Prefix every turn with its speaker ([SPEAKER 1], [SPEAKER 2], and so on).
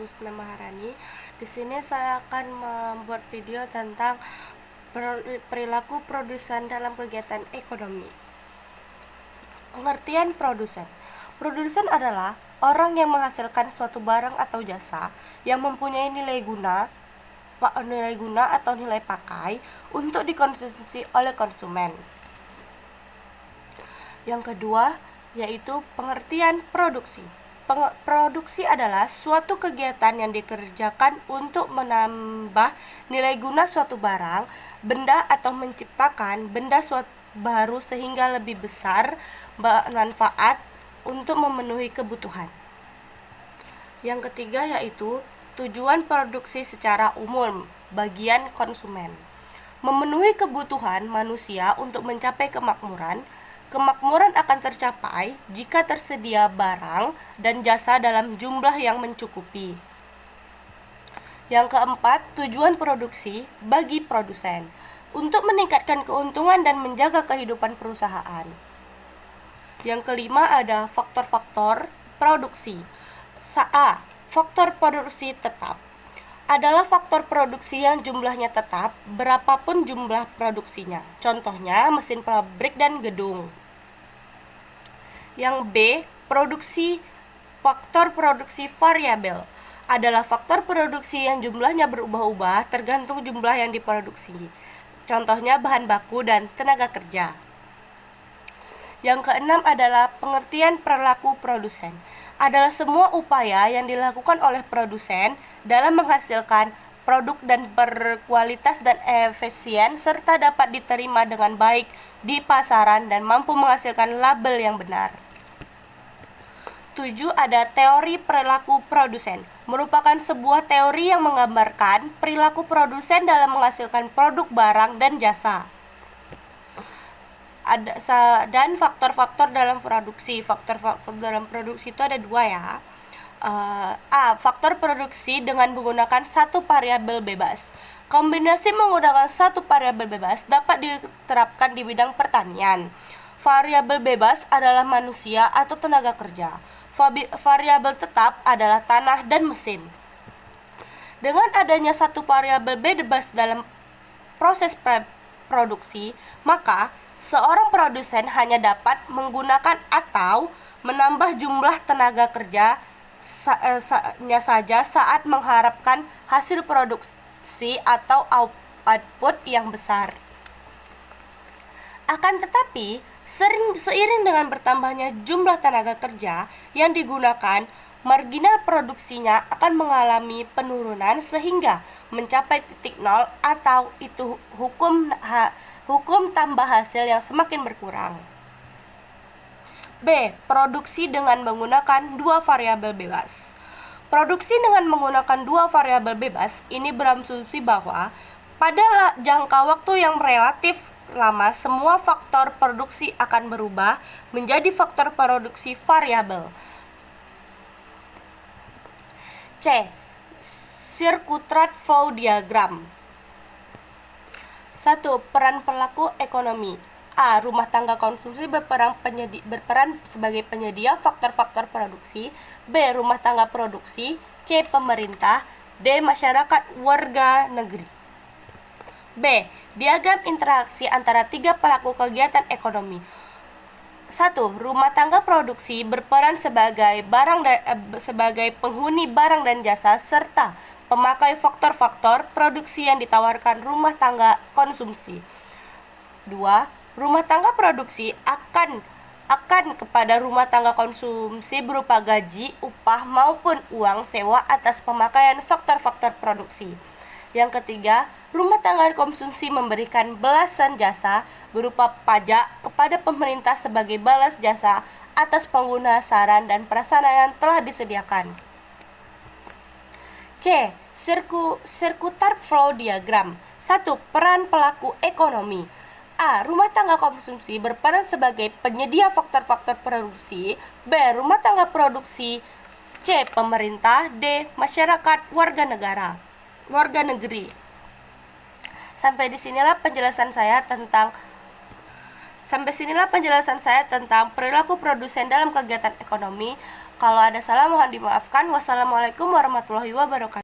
[SPEAKER 1] Husna Maharani. Di sini saya akan membuat video tentang perilaku produsen dalam kegiatan ekonomi. Pengertian produsen. Produsen adalah orang yang menghasilkan suatu barang atau jasa yang mempunyai nilai guna atau nilai pakai untuk dikonsumsi oleh konsumen. Yang kedua yaitu pengertian produksi. Produksi adalah suatu kegiatan yang dikerjakan untuk menambah nilai guna suatu barang, benda atau menciptakan benda baru sehingga lebih besar manfaat untuk memenuhi kebutuhan. Yang ketiga yaitu tujuan produksi secara umum, bagian konsumen. Memenuhi kebutuhan manusia untuk mencapai kemakmuran. Kemakmuran akan tercapai jika tersedia barang dan jasa dalam jumlah yang mencukupi. Yang keempat, tujuan produksi bagi produsen untuk meningkatkan keuntungan dan menjaga kehidupan perusahaan. Yang kelima ada faktor-faktor produksi. A. Faktor produksi tetap adalah faktor produksi yang jumlahnya tetap berapapun jumlah produksinya. Contohnya mesin pabrik dan gedung. Yang B, faktor produksi variabel adalah faktor produksi yang jumlahnya berubah-ubah tergantung jumlah yang diproduksi. Contohnya bahan baku dan tenaga kerja. Yang keenam adalah pengertian perilaku produsen. Adalah semua upaya yang dilakukan oleh produsen dalam menghasilkan produk dan berkualitas dan efisien serta dapat diterima dengan baik di pasaran dan mampu menghasilkan label yang benar. 7. Ada teori perilaku produsen. Merupakan sebuah teori yang menggambarkan perilaku produsen dalam menghasilkan produk, barang, dan jasa. Dan faktor-faktor dalam produksi. Faktor-faktor dalam produksi itu ada dua ya. A. Faktor produksi dengan menggunakan satu variabel bebas. Kombinasi menggunakan satu variabel bebas dapat diterapkan di bidang pertanian. Variabel bebas adalah manusia atau tenaga kerja. Variabel tetap adalah tanah dan mesin. Dengan adanya satu variabel bebas dalam proses produksi, maka seorang produsen hanya dapat menggunakan atau menambah jumlah tenaga kerja saja saat mengharapkan hasil produksi atau output yang besar. Akan tetapi, seiring dengan bertambahnya jumlah tenaga kerja yang digunakan, marginal produksinya akan mengalami penurunan sehingga mencapai titik nol atau itu hukum tambah hasil yang semakin berkurang. B. Produksi dengan menggunakan dua variabel bebas. Produksi dengan menggunakan dua variabel bebas ini berasumsi bahwa pada jangka waktu yang relatif lama, semua faktor produksi akan berubah menjadi faktor produksi variabel. C. Circular flow diagram. 1. Peran pelaku ekonomi. A. Rumah tangga konsumsi berperan sebagai penyedia faktor-faktor produksi. B. Rumah tangga produksi. C. Pemerintah. D. Masyarakat warga negeri. B. Diagram interaksi antara tiga pelaku kegiatan ekonomi. 1. Rumah tangga produksi berperan sebagai penghuni barang dan jasa serta pemakai faktor-faktor produksi yang ditawarkan rumah tangga konsumsi. 2. Rumah tangga produksi akan kepada rumah tangga konsumsi berupa gaji, upah maupun uang sewa atas pemakaian faktor-faktor produksi. Yang ketiga, rumah tangga konsumsi memberikan balasan jasa berupa pajak kepada pemerintah sebagai balas jasa atas pengguna saran dan prasarana yang telah disediakan. C. Circular flow diagram. 1. Peran pelaku ekonomi. A. Rumah tangga konsumsi berperan sebagai penyedia faktor-faktor produksi. B. Rumah tangga produksi. C. Pemerintah. D. Masyarakat warga negeri. Sampai disinilah penjelasan saya tentang Sampai sinilah penjelasan saya tentang perilaku produsen dalam kegiatan ekonomi. Kalau ada salah mohon dimaafkan. Wassalamualaikum warahmatullahi wabarakatuh.